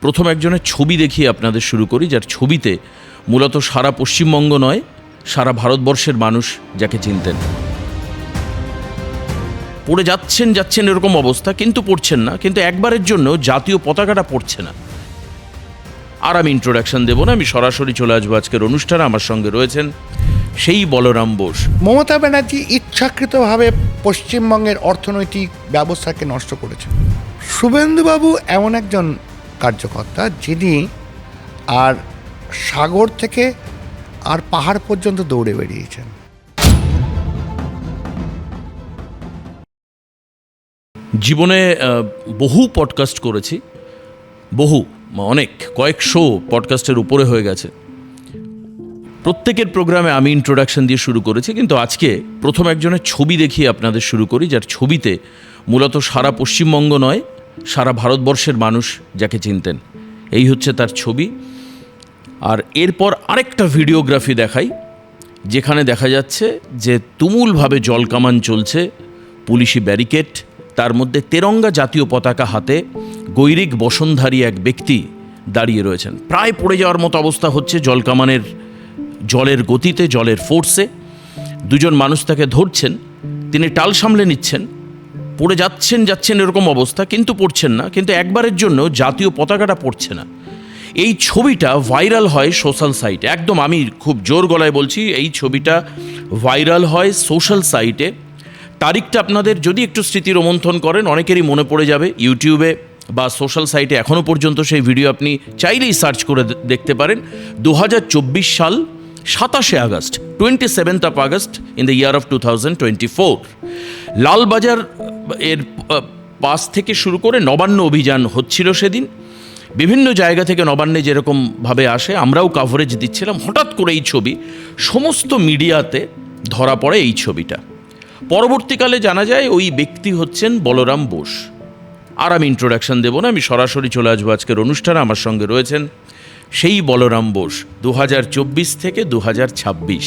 প্রথম একজনের ছবি দেখিয়ে আপনাদের শুরু করি, যার ছবিতে মূলত সারা পশ্চিমবঙ্গ নয়, সারা ভারতবর্ষের মানুষ যাকে চিনতেন। পড়ে যাচ্ছেন এরকম অবস্থা, কিন্তু পড়ছেন না, কিন্তু একবারের জন্য জাতীয় পতাকাটা পড়ছে না। আর আমি ইন্ট্রোডাকশন দেবো না, আমি সরাসরি চলে আসবো আজকের অনুষ্ঠানে। আমার সঙ্গে রয়েছেন সেই বলরাম বোস। মমতা ব্যানার্জি ইচ্ছাকৃতভাবে পশ্চিমবঙ্গের অর্থনৈতিক ব্যবস্থাকে নষ্ট করেছেন। শুভেন্দুবাবু এমন একজন কার্যকর্তা যিনি আর সাগর থেকে আর পাহাড় পর্যন্ত দৌড়ে বেরিয়েছেন। জীবনে বহু পডকাস্ট করেছি, কয়েকশো পডকাস্টের উপরে হয়ে গেছে। প্রত্যেকের প্রোগ্রামে আমি ইন্ট্রোডাকশন দিয়ে শুরু করেছি, কিন্তু আজকে প্রথম একজনের ছবি দেখিয়ে আপনাদের শুরু করি, যার ছবিতে মূলত সারা পশ্চিমবঙ্গ নয়, সারা ভারতবর্ষের মানুষ যাকে চিনতেন। এই হচ্ছে তার ছবি। আর এরপর আরেকটা ভিডিওগ্রাফি দেখাই, যেখানে দেখা যাচ্ছে যে তুমুলভাবে জলকামান চলছে, পুলিশি ব্যারিকেড, তার মধ্যে তেরঙ্গা জাতীয় পতাকা হাতে গৈরিক বসনধারী এক ব্যক্তি দাঁড়িয়ে রয়েছেন। প্রায় পড়ে যাওয়ার মতো অবস্থা হচ্ছে জলকামানের জলের গতিতে, জলের ফোর্সে। দুজন মানুষ তাকে ধরছেন, তিনি টাল সামলে নিচ্ছেন। পড়ে যাচ্ছেন এরকম অবস্থা, কিন্তু পড়ছেন না, কিন্তু একবারের জন্য জাতীয় পতাকাটা পড়ছে না। এই ছবিটা ভাইরাল হয় সোশ্যাল সাইটে। একদম আমি খুব জোর গলায় বলছি, এই ছবিটা ভাইরাল হয় সোশ্যাল সাইটে। তারিখটা আপনাদের যদি একটু স্মৃতি রোমন্থন করেন, অনেকেরই মনে পড়ে যাবে। ইউটিউবে বা সোশ্যাল সাইটে এখনও পর্যন্ত সেই ভিডিও আপনি চাইলেই সার্চ করে দেখতে পারেন। 2024 সাল 27শে আগস্ট, 27th of August in the year of 2024। Lalbazar এর পাশ থেকে শুরু করে নবান্ন অভিযান হচ্ছিল সেদিন। বিভিন্ন জায়গা থেকে নবান্নে যেরকমভাবে আসে, আমরাও কাভারেজ দিচ্ছিলাম। হঠাৎ করে এই ছবি সমস্ত মিডিয়াতে ধরা পড়ে। এই ছবিটা পরবর্তীকালে জানা যায় ওই ব্যক্তি হচ্ছেন বলরাম বোস। আর আমি ইন্ট্রোডাকশন দেবো না, আমি সরাসরি চলে আসবো আজকের অনুষ্ঠানে। আমার সঙ্গে রয়েছেন সেই বলরাম বোস। 2024 থেকে 2026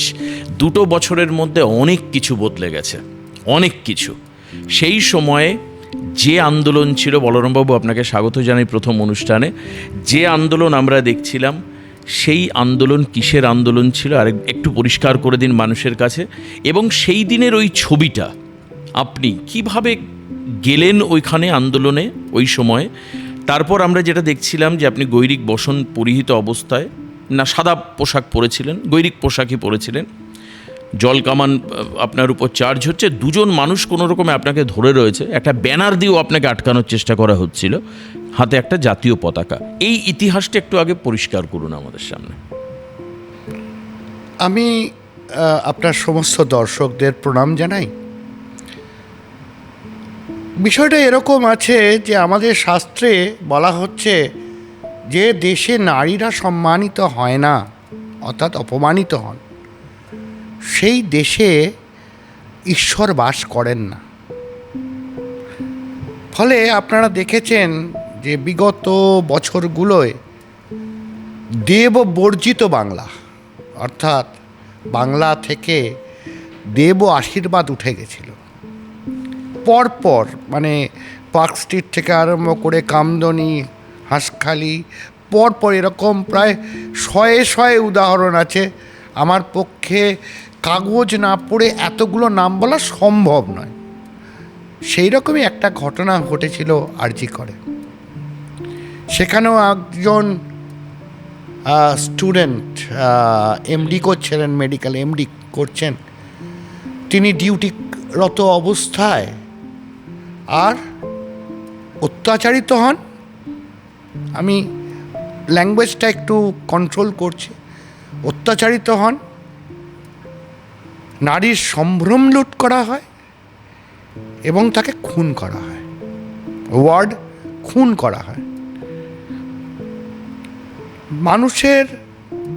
দুটো বছরের মধ্যে অনেক কিছু বদলে গেছে, অনেক কিছু। সেই সময়ে যে আন্দোলন ছিল, বলরামবাবু আপনাকে স্বাগত জানাই প্রথম অনুষ্ঠানে। যে আন্দোলন আমরা দেখছিলাম, সেই আন্দোলন কিসের আন্দোলন ছিল আর একটু পরিষ্কার করে দিন মানুষের কাছে। এবং সেই দিনের ওই ছবিটা আপনি কিভাবে গেলেন ওইখানে আন্দোলনে ওই সময়। তারপর আমরা যেটা দেখছিলাম যে আপনি গৈরিক বসন পরিহিত অবস্থায়, না সাদা পোশাক পরেছিলেন, গৈরিক পোশাকই পরেছিলেন, জলকামান আপনার উপর চার্জ হচ্ছে, দুজন মানুষ কোনো রকমে আপনাকে ধরে রয়েছে, একটা ব্যানার দিয়েও আপনাকে আটকানোর চেষ্টা করা হচ্ছিল, হাতে একটা জাতীয় পতাকা। এই ইতিহাসটা একটু আগে পরিষ্কার করুন আমাদের সামনে। আমি আপনার সমস্ত দর্শকদের প্রণাম জানাই। বিষয়টা এরকম আছে যে আমাদের শাস্ত্রে বলা হচ্ছে যে দেশে নারীরা সম্মানিত হয় না, অর্থাৎ অপমানিত হন, সেই দেশে ঈশ্বর বাস করেন না। ফলে আপনারা দেখেছেন যে বিগত বছরগুলোয় দেব বর্জিত বাংলা, অর্থাৎ বাংলা থেকে দেব আশীর্বাদ উঠে গেছিল। পরপর মানে পার্ক স্ট্রিট থেকে আরম্ভ করে কামদনি, হাঁসখালি, পরপর এরকম প্রায় শয়ে উদাহরণ আছে। আমার পক্ষে কাগজ না পড়ে এতগুলো নাম বলা সম্ভব নয়। সেই রকমই একটা ঘটনা ঘটেছিল আরজি করে। সেখানেও একজন স্টুডেন্ট এমডি করছিলেন, মেডিকেল এমডি করছেন, তিনি ডিউটিরত অবস্থায় আর অত্যাচারিত হন। আমি ল্যাঙ্গুয়েজটা একটু কন্ট্রোল করছি। অত্যাচারিত হন, নারীর সম্ভ্রম লুট করা হয় এবং তাকে খুন করা হয়, খুন করা হয়। মানুষের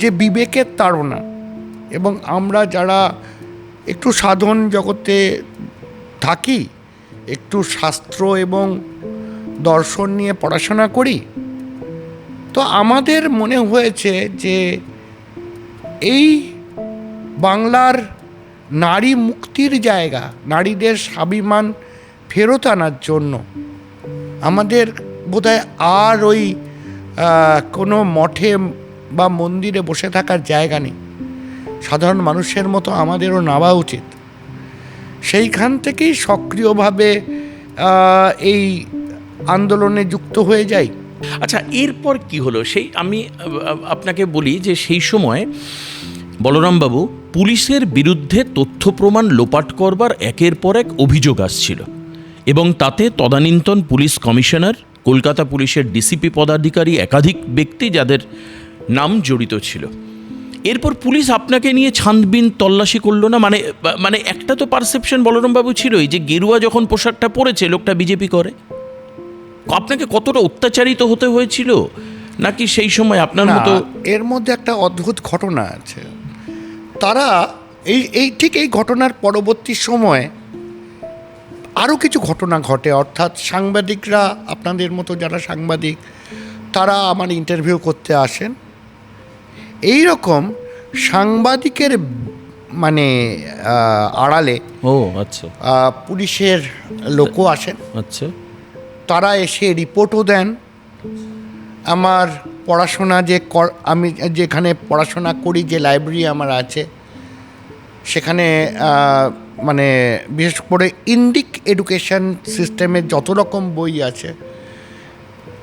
যে বিবেকের তাড়না, এবং আমরা যারা একটু সাধন জগতে থাকি, একটু শাস্ত্র এবং দর্শন নিয়ে পড়াশোনা করি, তো আমাদের মনে হয়েছে যে এই বাংলার নারী মুক্তির জায়গা, নারীদের স্বাভিমান ফেরত আনার জন্য আমাদের বোধহয় আর ওই কোনো মঠে বা মন্দিরে বসে থাকার জায়গা নেই। সাধারণ মানুষের মতো আমাদেরও নামা উচিত। সেইখান থেকেই সক্রিয়ভাবে এই আন্দোলনে যুক্ত হয়ে যাই। আচ্ছা, এরপর কি হলো? সেই আমি আপনাকে বলি যে সেই সময় বলরামবাবু পুলিশের বিরুদ্ধে তথ্য প্রমাণ লোপাট করবার একের পর এক অভিযোগ আসছিল এবং তাতে তদানীন্তন পুলিশ কমিশনার, কলকাতা পুলিশের ডিসিপি পদাধিকারী, একাধিক ব্যক্তি যাদের নাম জড়িত ছিল। এরপর পুলিশ আপনাকে নিয়ে ছানবিন তল্লাশি করলো না? মানে একটা তো পারসেপশন বলরামবাবু ছিলই যে গেরুয়া যখন পোশাকটা পরেছে লোকটা বিজেপি করে। আপনাকে কতটা অত্যাচারিত হতে হয়েছিল, নাকি সেই সময় আপনার মতো? এর মধ্যে একটা অদ্ভুত ঘটনা আছে। তারা ঠিক এই ঘটনার পরবর্তী সময়ে আরও কিছু ঘটনা ঘটে, অর্থাৎ সাংবাদিকরা, আপনাদের মতো যারা সাংবাদিক, তারা আমার ইন্টারভিউ করতে আসেন। এই রকম সাংবাদিকের মানে আড়ালে আচ্ছা পুলিশের লোকও আসেন। আচ্ছা, তারা এসে রিপোর্টও দেন। আমার পড়াশোনা আমি যেখানে পড়াশোনা করি, যে লাইব্রেরি আমার আছে, সেখানে মানে বিশেষ করে ইন্ডিক এডুকেশন সিস্টেমের যত রকম বই আছে,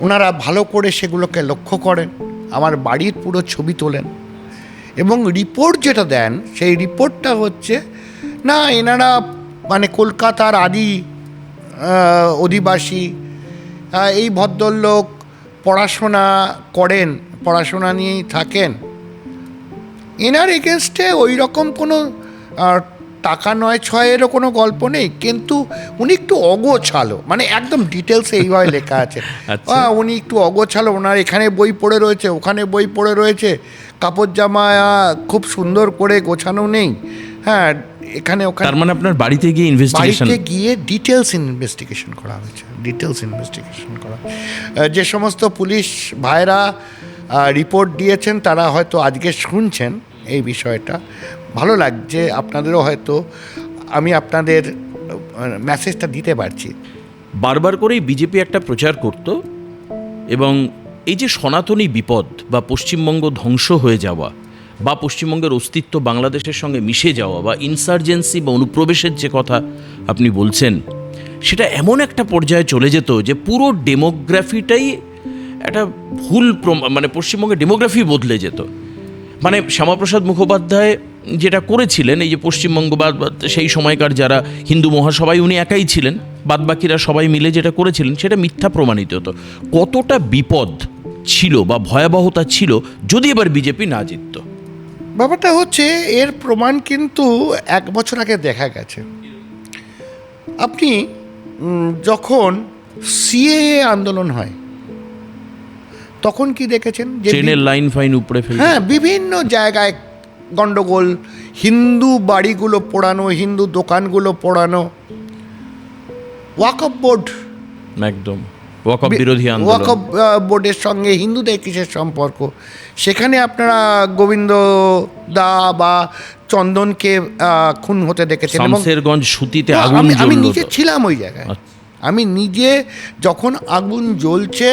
ওনারা ভালো করে সেগুলোকে লক্ষ্য করেন, আমার বাড়ির পুরো ছবি তোলেন এবং রিপোর্ট যেটা দেন সেই রিপোর্টটা হচ্ছে না এনারা মানে কলকাতার আদি অধিবাসী, এই ভদ্রলোক পড়াশোনা করেন, পড়াশোনা নিয়েই থাকেন, এনার এগেনস্টে ওই রকম কোনো টাকা নয় ছয়েরও কোনো গল্প নেই, কিন্তু উনি একটু অগোছালো, মানে একদম ডিটেলসে এইভাবে লেখা আছে। উনি একটু অগোছালো, ওনার এখানে বই পড়ে রয়েছে, ওখানে বই পড়ে রয়েছে, কাপড় জামা খুব সুন্দর করে গোছানো নেই। হ্যাঁ, এখানে ওখানে। তার মানে আপনার বাড়িতে গিয়ে বাড়িতে গিয়ে ডিটেলস ইনভেস্টিগেশন করা হয়েছে, ডিটেলস ইনভেস্টিগেশন করা। যে সমস্ত পুলিশ ভাইরা রিপোর্ট দিয়েছেন তারা হয়তো আজকে শুনছেন এই বিষয়টা, ভালো লাগছে আপনাদেরও, হয়তো আমি আপনাদের মেসেজটা দিতে পারছি। বারবার করেই বিজেপি একটা প্রচার করত এবং এই যে সনাতনী বিপদ বা পশ্চিমবঙ্গ ধ্বংস হয়ে যাওয়া বা পশ্চিমবঙ্গের অস্তিত্ব বাংলাদেশের সঙ্গে মিশে যাওয়া বা ইনসার্জেন্সি বা অনুপ্রবেশের যে কথা আপনি বলছেন, সেটা এমন একটা পর্যায়ে চলে যেত যে পুরো ডেমোগ্রাফিটাই একটা ভুল, মানে পশ্চিমবঙ্গের ডেমোগ্রাফি বদলে যেত। মানে শ্যামাপ্রসাদ মুখোপাধ্যায় যেটা করেছিলেন, এই যে পশ্চিমবঙ্গ বা সেই সময়কার যারা হিন্দু মহাসভায় উনি একাই ছিলেন, বাদবাকিরা সবাই মিলে যেটা করেছিলেন সেটা মিথ্যা প্রমাণিত হতো। কতটা বিপদ ছিল বা ভয়াবহতা ছিল যদি এবার বিজেপি না জিতত? ব্যাপারটা হচ্ছে এর প্রমাণ কিন্তু 1 বছর আগে দেখা গেছে। আপনি যখন সিএএ আন্দোলন হয় তখন কি দেখেছেন? যে ট্রেনের লাইন ফাইন উপরে ফেলে, হ্যাঁ, বিভিন্ন জায়গায় গন্ডগোল, হিন্দু বাড়িগুলো পোড়ানো, হিন্দু দোকানগুলো পোড়ানো, ওয়াকফ বোর্ড, একদম ওয়াকফ বিরোধী আন্দোলন, ওয়াকফ বোর্ডের সঙ্গে হিন্দুদের কিসের সম্পর্ক? সেখানে আপনারা গোবিন্দ দা বা চন্দনকে খুন হতে দেখেছেন। শামসেরগঞ্জ সুতিতে আগুন জ্বলল। আমি নিজে ছিলাম ওই জায়গায়। আমি নিজে যখন আগুন জ্বলছে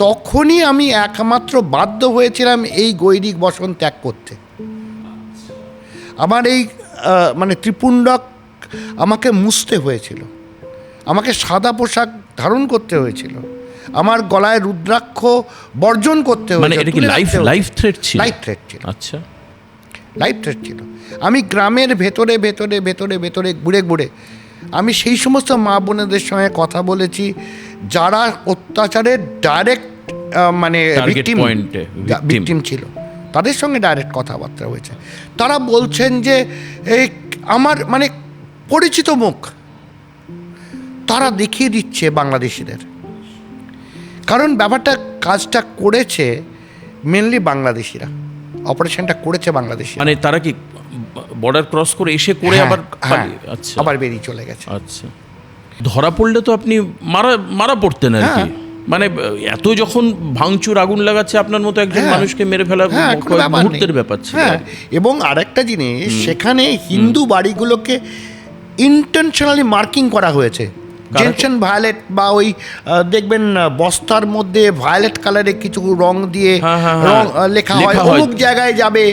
তখনই আমি একমাত্র বাধ্য হয়েছিলাম এই গৈরিক বসন ত্যাগ করতে। আমার এই মানে ত্রিপুণ্ডক আমাকে মুছতে হয়েছিল, আমাকে সাদা পোশাক ধারণ করতে হয়েছিল, আমার গলায় রুদ্রাক্ষ বর্জন করতে হয়েছিল। মানে এটা কি লাইফ থ্রেট ছিল? লাইফ থ্রেট ছিল। আচ্ছা, লাইফ থ্রেট ছিল। আমি গ্রামের ভেতরে ভেতরে ভেতরে ভেতরে ঘুরে ঘুরে আমি সেই সমস্ত মা বোনেদের সঙ্গে কথা বলেছি যারা অত্যাচারের ডাইরেক্ট মানে ভিকটিম ছিল, তাদের সঙ্গে ডাইরেক্ট কথাবার্তা হয়েছে। তারা বলছেন যে এই আমার মানে পরিচিত মুখ তারা দেখিয়ে দিচ্ছে বাংলাদেশিদের, কারণ ব্যাপারটা কাজটা করেছে মেনলি বাংলাদেশিরা, অপারেশনটা করেছে বাংলাদেশি। মানে তারা কি বর্ডার ক্রস করে এসে করে আবার আচ্ছা আবার বেরিয়ে চলে গেছে। আচ্ছা, ধরা পড়লে তো আপনি মারা পড়তেন আর কি। মানে এত যখন ভাঙচুর আগুন লাগাচ্ছে, আপনার মতো একজন মানুষকে মেরে ফেলা মুহূর্তের ব্যাপার ছিল। এবং আরেকটা জিনিস, সেখানে হিন্দু বাড়িগুলোকে ইন্টেনশনালি মার্কিং করা হয়েছে জেনসেন ভায়োলেট বা ওই দেখবেন বস্তার মধ্যে ভায়োলেট কালারের কিছু রং দিয়ে রং লেখা হয় অমুক জায়গায় যাবে,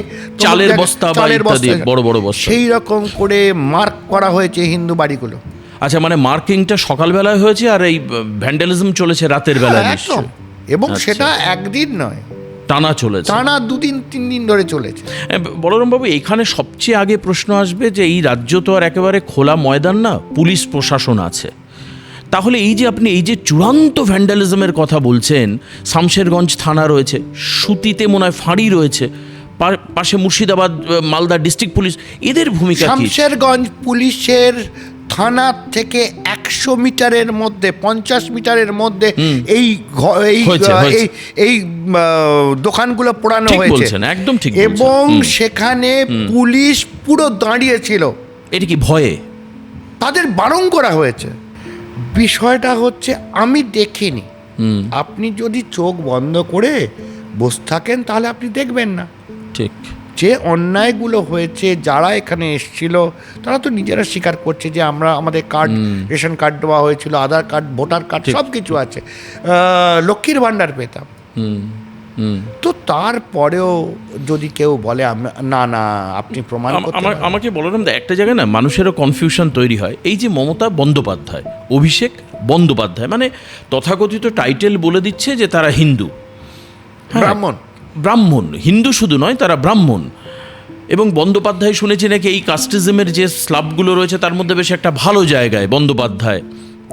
চালের বস্তা বা ইত্যাদি বড় বড় বস্তা, সেই রকম করে মার্ক করা হয়েছে হিন্দু বাড়িগুলো। আচ্ছা, মানে মার্কিংটা সকালবেলায় হয়েছে আর এই ভ্যান্ডালিজম চলেছে রাতের বেলায় নিশ্চয়ই। এবং সেটা একদিন নয়, টানা চলেছে, টানা 2-3 দিন ধরে চলেছে। বলরামবাবু, এখানে সবচেয়ে আগে প্রশ্ন আসবে যে এই রাজ্য তো আর একেবারে খোলা ময়দান না, পুলিশ প্রশাসন আছে। তাহলে এই যে আপনি এই যে চূড়ান্ত ভ্যান্ডালিজমের কথা বলছেন, শামশেরগঞ্জ থানা রয়েছে, সুতিতে মনে হয় ফাঁড়ি রয়েছে, পাশে মুর্শিদাবাদ মালদা ডিস্ট্রিক্ট পুলিশ, এদের ভূমিকা কি? শামশেরগঞ্জ পুলিশের থানা থেকে 100 মিটারের মধ্যে 50 মিটারের মধ্যে এই দোকানগুলো পোড়ানো হয়েছে, একদম ঠিক, এবং সেখানে পুলিশ পুরো দাঁড়িয়ে ছিল। এটা কি ভয়ে তাদের বারণ করা হয়েছে? বিষয়টা হচ্ছে আমি দেখিনি। আপনি যদি চোখ বন্ধ করে বসে থাকেন তাহলে আপনি দেখবেন না। ঠিক, যে অন্যায়গুলো হয়েছে, যারা এখানে এসেছিল তারা তো নিজেরা স্বীকার করছে যে আমাদের কার্ড, রেশন কার্ড দেওয়া হয়েছিল, আধার কার্ড, ভোটার কার্ড, সব কিছু আছে, লক্ষ্মীর ভাণ্ডার পেতাম। তো তারপরেও যদি কেউ বলে না না আপনি প্রমাণ করতে, আমাকে বললাম একটা জায়গায় না মানুষেরও কনফিউশন তৈরি হয়। এই যে মমতা বন্দ্যোপাধ্যায়, অভিষেক বন্দ্যোপাধ্যায়, মানে তথাকথিত টাইটেল বলে দিচ্ছে যে তারা হিন্দু, ব্রাহ্মণ, হিন্দু শুধু নয়, তারা ব্রাহ্মণ। এবং বন্দ্যোপাধ্যায় শুনেছি নাকি এই কাস্টিজমের যে স্লাবগুলো রয়েছে তার মধ্যে বেশ একটা ভালো জায়গায় বন্দ্যোপাধ্যায়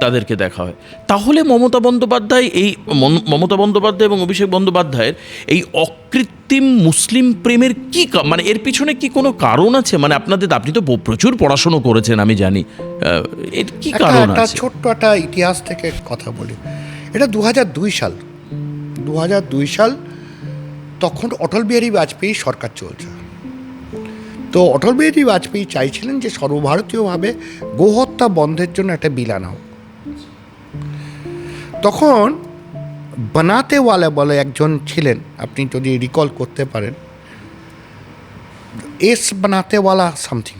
তাদেরকে দেখা হয়। তাহলে মমতা বন্দ্যোপাধ্যায় এবং অভিষেক বন্দ্যোপাধ্যায়ের এই অকৃত্রিম মুসলিম প্রেমের কি, মানে এর পিছনে কি কোনো কারণ আছে? মানে আপনি তো প্রচুর পড়াশুনো করেছেন, আমি জানি, এর কি কারণ আছে? ছোট্ট একটা ইতিহাস থেকে কথা বলি। এটা 2002 সাল, তখন অটল বিহারী বাজপেয়ী সরকার চলছে। তো অটল বিহারী বাজপেয়ী চাইছিলেন যে সর্বভারতীয়ভাবে গোহত্যা বন্ধের জন্য একটা বিল আনা হোক। তখন বানাতেওয়ালা বলে একজন ছিলেন, আপনি যদি রিকল করতে পারেন, বানাতেওয়ালা সামথিং।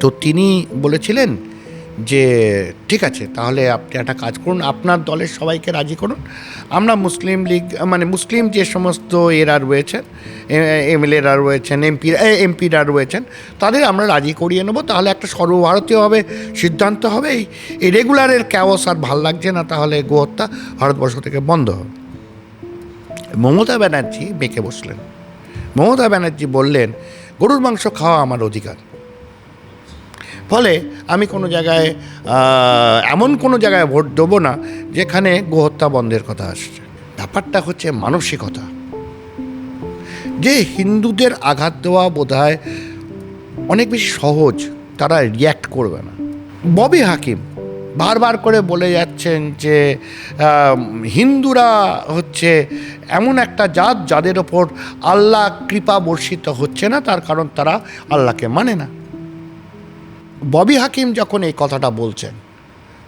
তো তিনি বলেছিলেন যে ঠিক আছে, তাহলে আপনি একটা কাজ করুন, আপনার দলের সবাইকে রাজি করুন, আমরা মুসলিম লীগ, মানে মুসলিম যে সমস্ত এরা রয়েছেন, এমএলএরা রয়েছেন, এমপিরা রয়েছেন, তাদের আমরা রাজি করিয়ে নেবো, তাহলে একটা সর্বভারতীয়ভাবে সিদ্ধান্ত হবে, এই রেগুলারের ক্যাওস আর ভাল লাগছে না, তাহলে গোহত্যা ভারতবর্ষ থেকে বন্ধ হবে। মমতা ব্যানার্জি বেঁকে বসলেন। মমতা ব্যানার্জি বললেন গরুর মাংস খাওয়া আমার অধিকার, ফলে আমি কোনো জায়গায় এমন কোনো জায়গায় ভোট দেবো না যেখানে গোহত্যা বন্ধের কথা আসছে। ব্যাপারটা হচ্ছে মানসিকতা, যে হিন্দুদের আঘাত দেওয়া বোধহয় অনেক বেশি সহজ, তারা রিয়্যাক্ট করবে না। ববি হাকিম বারবার করে বলে যাচ্ছেন যে হিন্দুরা হচ্ছে এমন একটা জাত যাদের ওপর আল্লাহ কৃপা বর্ষিত হচ্ছে না, তার কারণ তারা আল্লাহকে মানে না। ববি হাকিম যখন এই কথাটা বলছেন,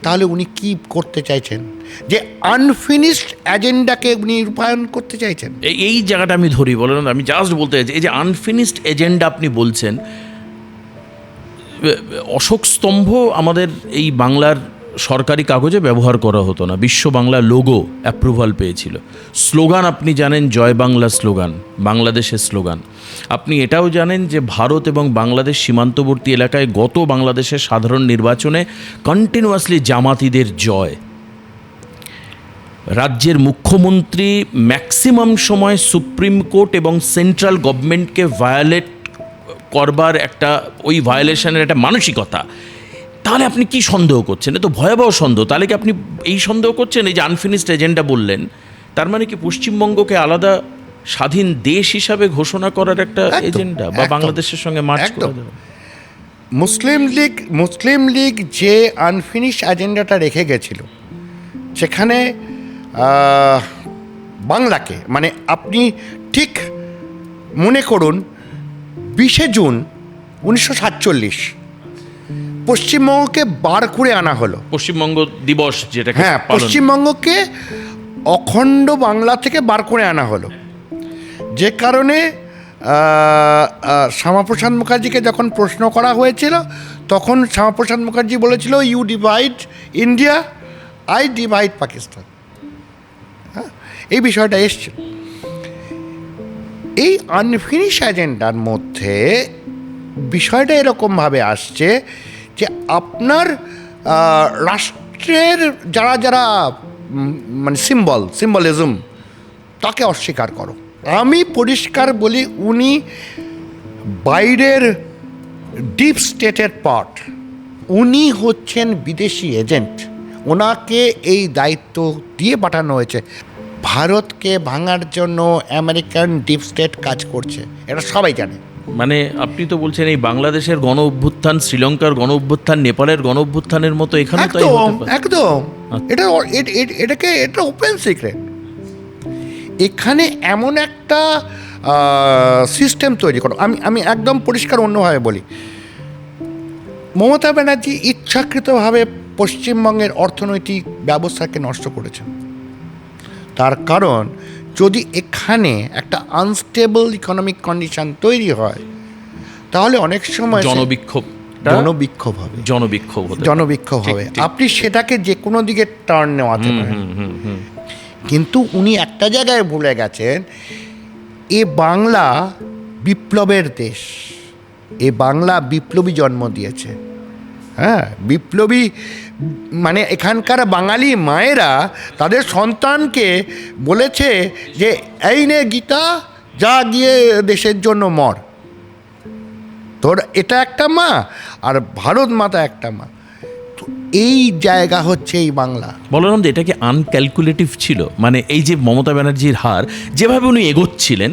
তাহলে উনি কি করতে চাইছেন? যে আনফিনিশড এজেন্ডাকে উনি রূপায়ণ করতে চাইছেন। এই জায়গাটা আমি ধরি, বলেন, আমি জাস্ট বলতে চাইছি, এই যে আনফিনিশড এজেন্ডা আপনি বলছেন, অশোক স্তম্ভ আমাদের এই বাংলার সরকারি কাগজে ব্যবহার করা হতো না, বিশ্ব বাংলা লোগো অ্যাপ্রুভাল পেয়েছিল। স্লোগান আপনি জানেন, জয় বাংলা স্লোগান, বাংলাদেশের স্লোগান। আপনি এটাও জানেন যে ভারত এবং বাংলাদেশ সীমান্তবর্তী এলাকায় গত বাংলাদেশের সাধারণ নির্বাচনে কন্টিনিউয়াসলি জামাতিদের জয়। রাজ্যের মুখ্যমন্ত্রী ম্যাক্সিমাম সময় সুপ্রিম কোর্ট এবং সেন্ট্রাল গভর্নমেন্টকে ভায়োলেট করবার একটা, ওই ভায়োলেশনের একটা মানসিকতা। তাহলে আপনি কি সন্দেহ করছেন? এ তো ভয়াবহ সন্দেহ। তাহলে কি আপনি এই সন্দেহ করছেন, এই যে আনফিনিশড এজেন্ডা বললেন, তার মানে কি পশ্চিমবঙ্গকে আলাদা স্বাধীন দেশ হিসাবে ঘোষণা করার একটা এজেন্ডা, বা বাংলাদেশের সঙ্গে মার্চ করা যাবে? মুসলিম লীগ যে আনফিনিশড এজেন্ডাটা রেখে গেছিল, সেখানে বাংলাকে, মানে আপনি ঠিক মনে করুন 20শে জুন 1947 পশ্চিমবঙ্গকে বার করে আনা হলো, পশ্চিমবঙ্গ দিবস যেটা, হ্যাঁ, পশ্চিমবঙ্গকে অখণ্ড বাংলা থেকে বার করে আনা হলো। যে কারণে শ্যামাপ্রসাদ মুখার্জিকে যখন প্রশ্ন করা হয়েছিল, তখন শ্যামাপ্রসাদ মুখার্জি বলেছিল you divide India, I divide Pakistan. হ্যাঁ, এই বিষয়টা এসছে। এই আনফিনিশ এজেন্ডার মধ্যে বিষয়টা এরকমভাবে আসছে যে আপনার রাষ্ট্রের যারা যারা মানে সিম্বলিজম তাকে অস্বীকার করো। আমি পরিষ্কার বলি, উনি বাইরের ডিপ স্টেটের পার্ট, উনি হচ্ছেন বিদেশি এজেন্ট। ওনাকে এই দায়িত্ব দিয়ে পাঠানো হয়েছে। ভারতকে ভাঙার জন্য আমেরিকান ডিপ স্টেট কাজ করছে, এটা সবাই জানে। মানে আপনি তো বলছেন এই বাংলাদেশের গণ অভ্যুত্থান, শ্রীলঙ্কার গণ অভ্যুত্থান, নেপালের গণ অভ্যুত্থানের মতো এখানে তাই হতে পারে। একদম এটা ওপেন সিক্রেট। এখানে এমন একটা সিস্টেম তৈরি করো। আমি একদম পরিষ্কার অন্যভাবে বলি, মমতা ব্যানার্জি ইচ্ছাকৃতভাবে পশ্চিমবঙ্গের অর্থনৈতিক ব্যবস্থাকে নষ্ট করেছেন। তার কারণ, যদি এখানে একটা আনস্টেবল ইকোনমিক কন্ডিশন তৈরি হয়, তাহলে অনেক সময় জনবিক্ষোভ হবে। আপনি সেটাকে যে কোনো দিকে টার্ন নেওয়াতে পারেন। কিন্তু উনি একটা জায়গায় ভুলে গেছেন, এ বাংলা বিপ্লবের দেশ, এ বাংলা বিপ্লবী জন্ম দিয়েছে। হ্যাঁ, বিপ্লবী মানে এখানকার বাঙালি মায়েরা তাদের সন্তানকে বলেছে যে এই নে গীতা, যা গিয়ে দেশের জন্য মর। তোর এটা একটা মা, আর ভারত মাতা একটা মা। তো এই জায়গা হচ্ছে এই বাংলা। বললাম যে এটা কি আনক্যালকুলেটিভ ছিল? মানে এই যে মমতা ব্যানার্জির হার, যেভাবে উনি এগোচ্ছিলেন,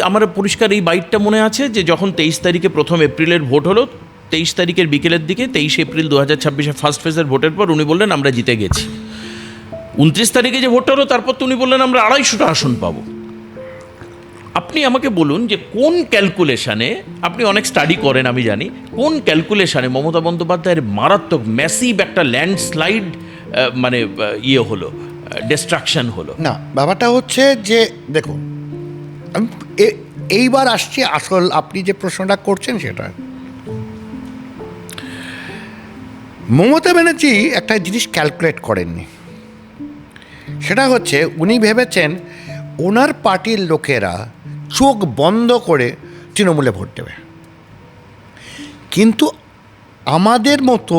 আমার পরিষ্কার এই বাইটটা মনে আছে যে যখন 23 তারিখে প্রথম এপ্রিলের ভোট হলো, 23 তারিখের বিকেলের দিকে, 23 এপ্রিল 2026 ফার্স্ট ফেজের ভোটের পর উনি বললেন আমরা জিতে গেছি। 29 তারিখে যে ভোটটা হলো, তারপর তো উনি বললেন আমরা 250টা আসন পাবো। আপনি আমাকে বলুন যে কোন ক্যালকুলেশনে, আপনি অনেক স্টাডি করেন আমি জানি, কোন ক্যালকুলেশনে মমতা বন্দ্যোপাধ্যায়ের মারাত্মক ম্যাসিভ একটা ল্যান্ডস্লাইড মানে হলো, ডিস্ট্রাকশন হলো? না, ব্যাপারটা হচ্ছে যে দেখুন, আমি এইবার আসছি আসল আপনি যে প্রশ্নটা করছেন সেটা। মমতা ব্যানার্জি একটা জিনিস ক্যালকুলেট করেননি। সেটা হচ্ছে উনি ভেবেছেন ওনার পার্টির লোকেরা চোখ বন্ধ করে তৃণমূলে ভোট দেবে, কিন্তু আমাদের মতো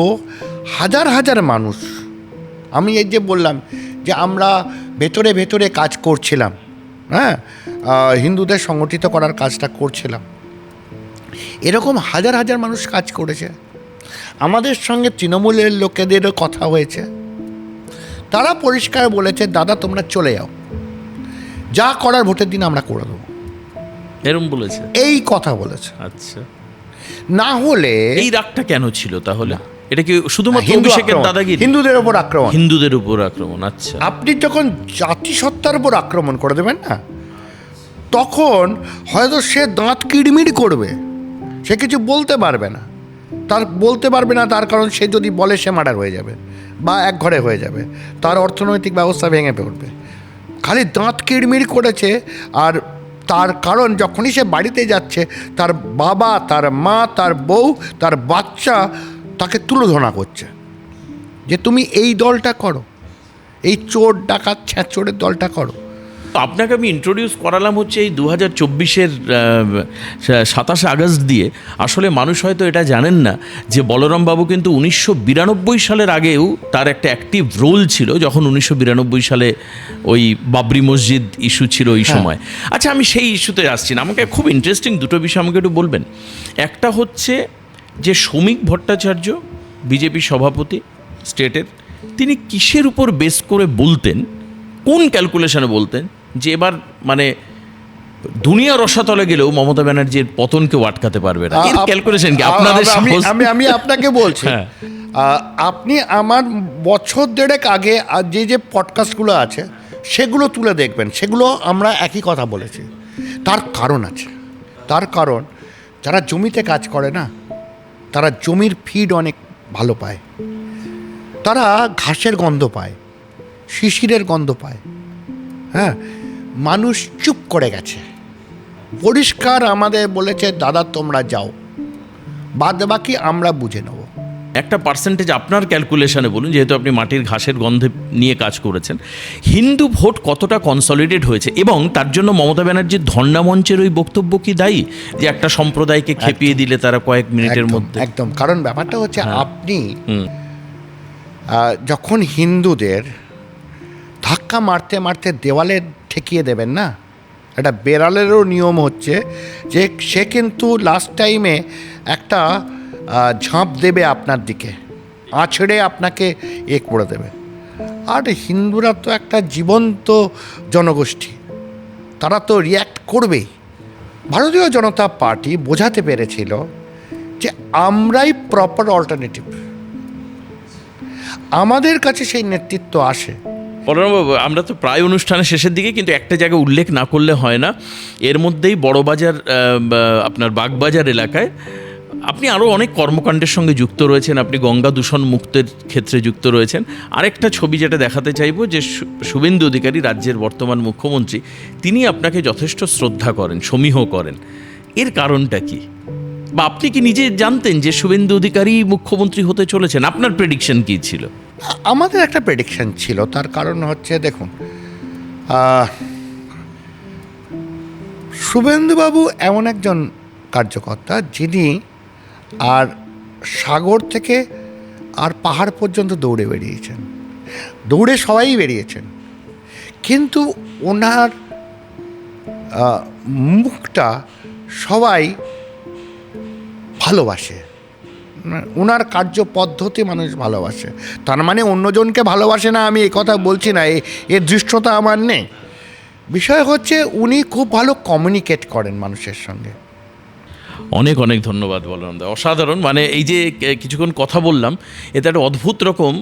হাজার হাজার মানুষ, আমি এই যে বললাম যে আমরা ভেতরে ভেতরে কাজ করছিলাম, হ্যাঁ, হিন্দুদের সংগঠিত করার কাজটা করছিলাম, এরকম হাজার হাজার মানুষ কাজ করেছে। আমাদের সঙ্গে তৃণমূলের লোকেদেরও কথা হয়েছে, তারা পরিষ্কার বলেছে দাদা তোমরা চলে যাও, যা করার ভোটের দিন আমরা করে দেবো, এরকম বলেছে, এই কথা বলেছে। আচ্ছা, না হলে এই রাগটা কেন ছিল তাহলে? এটা কি শুধুমাত্র অভিষেকের দাদাগিরি? হিন্দুদের উপর আক্রমণ। আচ্ছা, আপনি যখন জাতিসত্তার উপর আক্রমণ করে দেবেন না, তখন হয়তো সে দাঁত কিড়মিড় করবে, সে কিছু বলতে পারবে না। তার কারণ সে যদি বলে সে মার্ডার হয়ে যাবে বা এক ঘরে হয়ে যাবে, তার অর্থনৈতিক ব্যবস্থা ভেঙে পড়বে। খালি দাঁত কিড়মিড় করেছে, আর তার কারণ যখনই সে বাড়িতে যাচ্ছে, তার বাবা, তার মা, তার বউ, তার বাচ্চা তাকে তুলোধনা করছে যে তুমি এই দলটা করো, এই চোর ডাকাত ছ্যাঁচোরের দলটা করো। আপনাকে আমি ইন্ট্রোডিউস করালাম হচ্ছে এই 2024-এর 27 আগস্ট দিয়ে। আসলে মানুষ হয়তো এটা জানেন না যে বলরামবাবু কিন্তু 1992 সালের আগেও তার একটা অ্যাক্টিভ রোল ছিল, যখন 1992 সালে ওই বাবরি মসজিদ ইস্যু ছিল ওই সময়। আচ্ছা, আমি সেই ইস্যুতে আসছি না, আমাকে খুব ইন্টারেস্টিং দুটো বিষয় আমাকে একটু বলবেন। একটা হচ্ছে যে শ্রমিক ভট্টাচার্য, বিজেপি সভাপতি স্টেটের, তিনি কিসের উপর বেস করে বলতেন, কোন ক্যালকুলেশনে বলতেন যে এবার মানে দুনিয়া রসাতলে গেলেও মমতা ব্যানার্জির পতনকেও আটকাতে পারবে না? এর ক্যালকুলেশন কি আপনাদের? আমি আপনাকে বলছি, আপনি আমার বছর দেড়েক আগে যে পডকাস্টগুলো আছে সেগুলো তুলে দেখবেন, সেগুলো আমরা একই কথা বলেছি। তার কারণ আছে, তার কারণ যারা জমিতে কাজ করে না, তারা জমির ফিড অনেক ভালো পায়, তারা ঘাসের গন্ধ পায়, শিশিরের গন্ধ পায়। হ্যাঁ, মানুষ চুপ করে গেছে, পরিষ্কার আমাদের বলেছে দাদা তোমরা যাও, বাদ বাকি আমরা বুঝে নেব। একটা পার্সেন্টেজ আপনার ক্যালকুলেশনে বলুন, যেহেতু আপনি মাটির ঘাসের গন্ধে নিয়ে কাজ করেছেন, হিন্দু ভোট কতটা কনসলিডেট হয়েছে এবং তার জন্য মমতা ব্যানার্জির ধর্ণা মঞ্চের ওই বক্তব্য কি দায়ী, যে একটা সম্প্রদায়কে খেপিয়ে দিলে তারা কয়েক মিনিটের একদম, মধ্যে? একদম, কারণ ব্যাপারটা হচ্ছে আপনি যখন হিন্দুদের ধাক্কা মারতে মারতে দেওয়ালে ঠেকিয়ে দেবেন না, একটা বেড়ালেরও নিয়ম হচ্ছে যে সে কিন্তু লাস্ট টাইমে একটা ঝাঁপ দেবে আপনার দিকে, আছড়ে আপনাকে করে দেবে। আর হিন্দুরা তো একটা জীবন্ত জনগোষ্ঠী, তারা তো রিয়্যাক্ট করবেই। ভারতীয় জনতা পার্টি বোঝাতে পেরেছিল যে আমরাই প্রপার অল্টারনেটিভ, আমাদের কাছে সেই নেতৃত্ব আসে। বলরামবাবু, আমরা তো প্রায় অনুষ্ঠানের শেষের দিকে, কিন্তু একটা জায়গায় উল্লেখ না করলে হয় না। এর মধ্যেই বড়বাজার, আপনার বাগবাজার এলাকায় আপনি আরও অনেক কর্মকাণ্ডের সঙ্গে যুক্ত রয়েছেন। আপনি গঙ্গা দূষণ মুক্তের ক্ষেত্রে যুক্ত রয়েছেন। আরেকটা ছবি যেটা দেখাতে চাইব, যে শুভেন্দু অধিকারী, রাজ্যের বর্তমান মুখ্যমন্ত্রী, তিনি আপনাকে যথেষ্ট শ্রদ্ধা করেন, সমীহ করেন। এর কারণটা কি? বা আপনি কি নিজে জানতেন যে শুভেন্দু অধিকারী মুখ্যমন্ত্রী হতে চলেছেন? আপনার প্রেডিকশন কী ছিল? আমাদের একটা প্রেডিকশন ছিল, তার কারণ হচ্ছে দেখুন, শুভেন্দুবাবু এমন একজন কার্যকর্তা যিনি আর সাগর থেকে আর পাহাড় পর্যন্ত দৌড়ে বেরিয়েছেন, দৌড়ে সবাই বেরিয়েছেন, কিন্তু ওনার মুখটা সবাই ভালোবাসে, ওনার কার্য পদ্ধতি মানুষ ভালোবাসে। তার মানে অন্যজনকে ভালোবাসে না, আমি এই কথা বলছি না, এর দৃশ্যতা আমার নেই। বিষয় হচ্ছে উনি খুব ভালো কমিউনিকেট করেন মানুষের সঙ্গে। অনেক অনেক ধন্যবাদ বলরাম দা, অসাধারণ। মানে এই যে কিছুক্ষণ কথা বললাম, এতে একটা অদ্ভুত রকম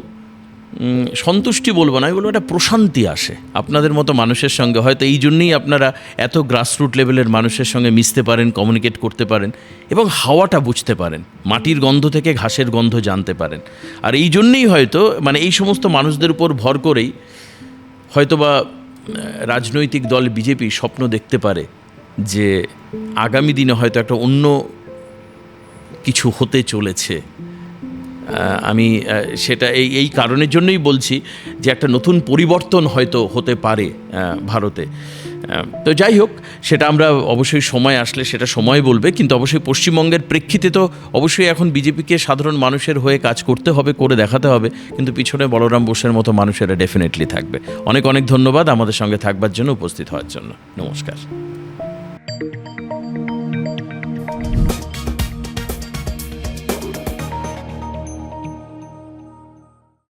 সন্তুষ্টি বলবো না, আমি বলবো একটা প্রশান্তি আসে আপনাদের মতো মানুষের সঙ্গে। হয়তো এই জন্যই আপনারা এত গ্রাসরুট লেভেলের মানুষের সঙ্গে মিশতে পারেন, কমিউনিকেট করতে পারেন এবং হাওয়াটা বুঝতে পারেন, মাটির গন্ধ থেকে ঘাসের গন্ধ জানতে পারেন। আর এই জন্যেই হয়তো মানে এই সমস্ত মানুষদের উপর ভর করেই হয়তোবা রাজনৈতিক দল বিজেপি স্বপ্ন দেখতে পারে যে আগামী দিনে হয়তো একটা অন্য কিছু হতে চলেছে। আমি সেটা এই কারণের জন্যই বলছি যে একটা নতুন পরিবর্তন হয়তো হতে পারে ভারতে। তো যাই হোক, সেটা আমরা অবশ্যই সময় আসলে সেটা সময় বলবে, কিন্তু অবশ্যই পশ্চিমবঙ্গের প্রেক্ষিতে তো অবশ্যই এখন বিজেপিকে সাধারণ মানুষের হয়ে কাজ করতে হবে, করে দেখাতে হবে, কিন্তু পিছনে বলরাম বোসের মতো মানুষেরা ডেফিনেটলি থাকবে। অনেক অনেক ধন্যবাদ আমাদের সঙ্গে থাকবার জন্য, উপস্থিত হওয়ার জন্য। নমস্কার।